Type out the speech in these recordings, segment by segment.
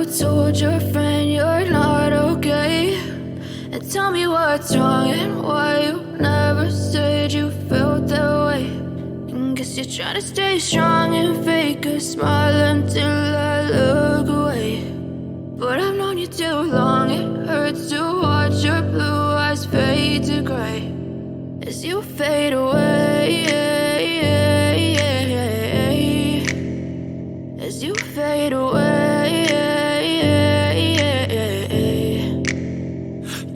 you told your friend you're not okay. And tell me what's wrong and why you never said you felt that way. And guess you're trying to stay strong and fake a smile until I look away. But I've known you too long, it hurts to watch your blue eyes fade to gray as you fade away, as you fade away.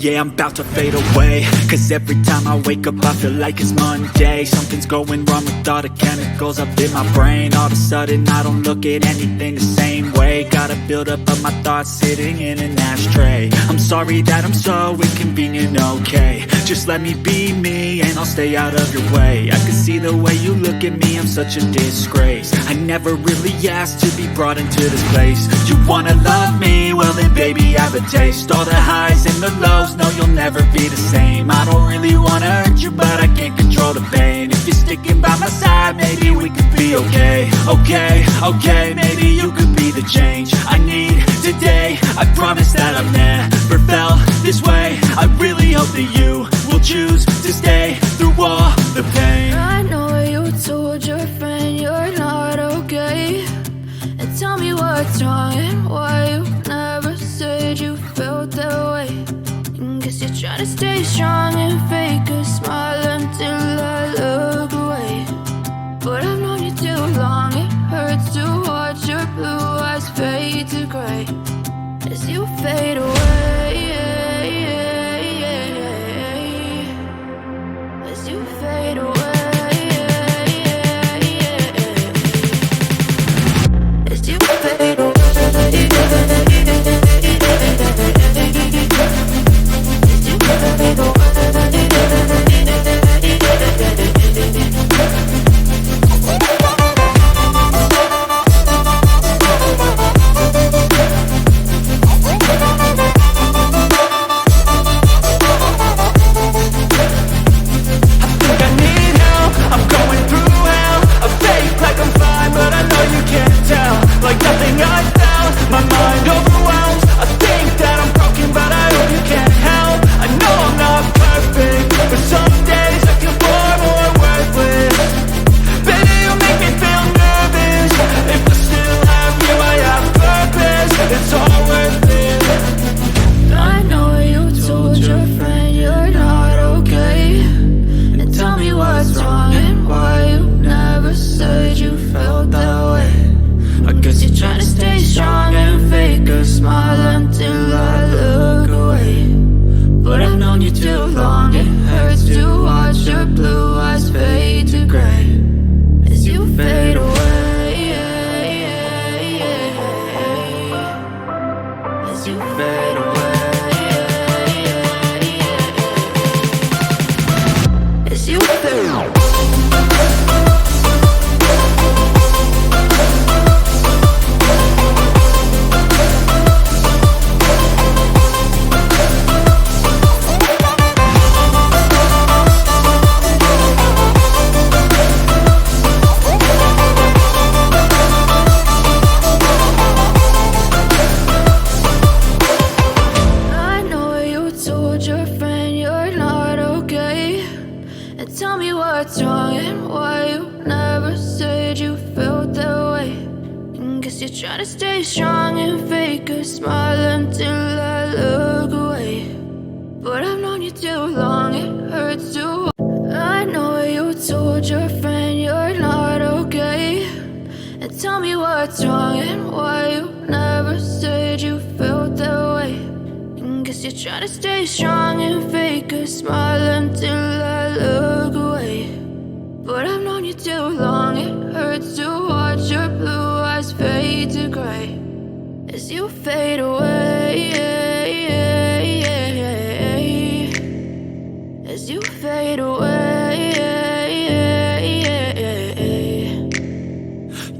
Yeah, I'm about to fade away, cause every time I wake up I feel like it's Monday. Something's going wrong with all the chemicals up in my brain. All of a sudden I don't look at anything the same way. Got a buildup of my thoughts sitting in an ashtray. I'm sorry that I'm so inconvenient, okay. Just let me be me and I'll stay out of your way. I can see the way you look at me, I'm such a disgrace. I never really asked to be brought into this place. You wanna love me? Well then baby I have a taste. All the highs and the lows, no you'll never be the same. I don't really wanna hurt you but I can't control the pain. If you're sticking by my side maybe we could be okay. Okay, maybe you could be the change I need today. I promise that I've never felt this way. I really hope that you will choose to stay through all the pain. I know you told your friend you're not okay. And tell me what's wrong and why you never said you felt that way. And guess you're trying to stay strong and fake a smile until I look away. But I've known you too long, it hurts to watch your blue eyes fade to gray as you fade away, as you fade away, as you fade away.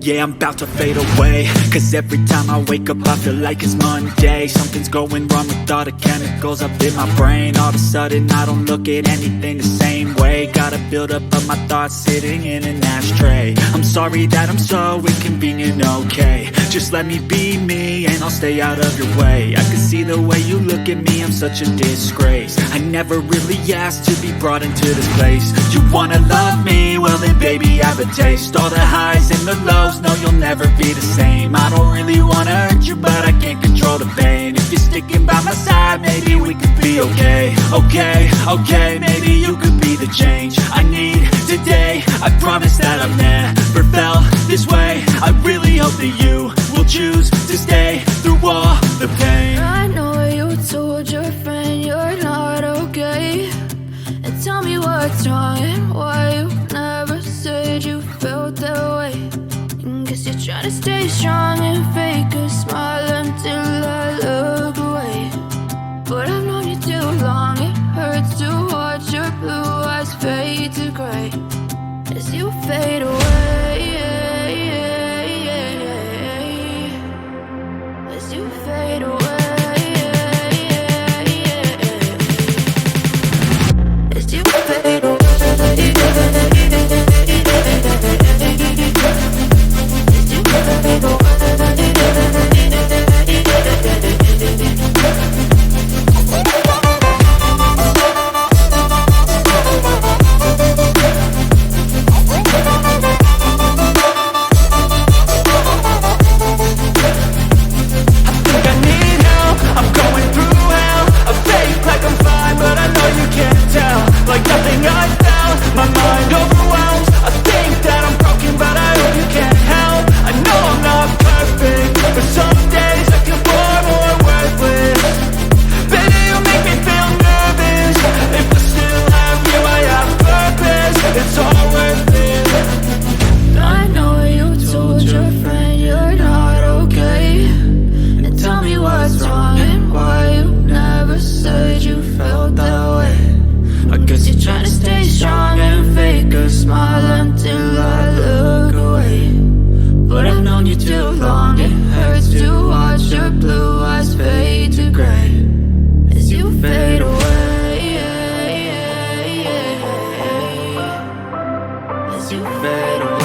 yeah, I'm about to fade away. Cause every time I wake up I feel like it's Monday. Something's going wrong with all the chemicals up in my brain. All of a sudden I don't look at anything the same way. Gotta build up of my thoughts sitting in an ashtray. I'm sorry that I'm so inconvenient, okay. Just let me be me and I'll stay out of your way. I can see the way you look at me, I'm such a disgrace. I never really asked to be brought into this place. You wanna love me? Well then baby, have a taste. All the highs and the lows, no you'll never be the same. I don't really wanna hurt you, but I can't control the pain. If you're sticking by my side, maybe we could be okay. Okay, maybe you could be the change I need today. I promise that I've never felt this way. I really hope that you will choose to stay through all the pain. I know you told your friend you're not okay, and tell me what's wrong and why you never said you felt that way. Guess you're trying to stay strong and fake a smile until I look away. But I've known you too long, it hurts to watch your blue eyes fade to gray as you fade away. As you fade away. As you fade away. Like nothing I found, my mind overwhelmed. I think that I'm broken, but I hope you can't help. I know I'm not perfect, but some days I feel far more worthless. Baby, you make me feel nervous. If I still have you, I have purpose. It's all worth it. I know you told your friend you're not okay, and tell me what's wrong and why you never said you felt that way. I guess you're trying to stay strong and fake a smile until I look away. But I've known you too long, it hurts to watch your blue eyes fade to gray as you fade away. As you fade away.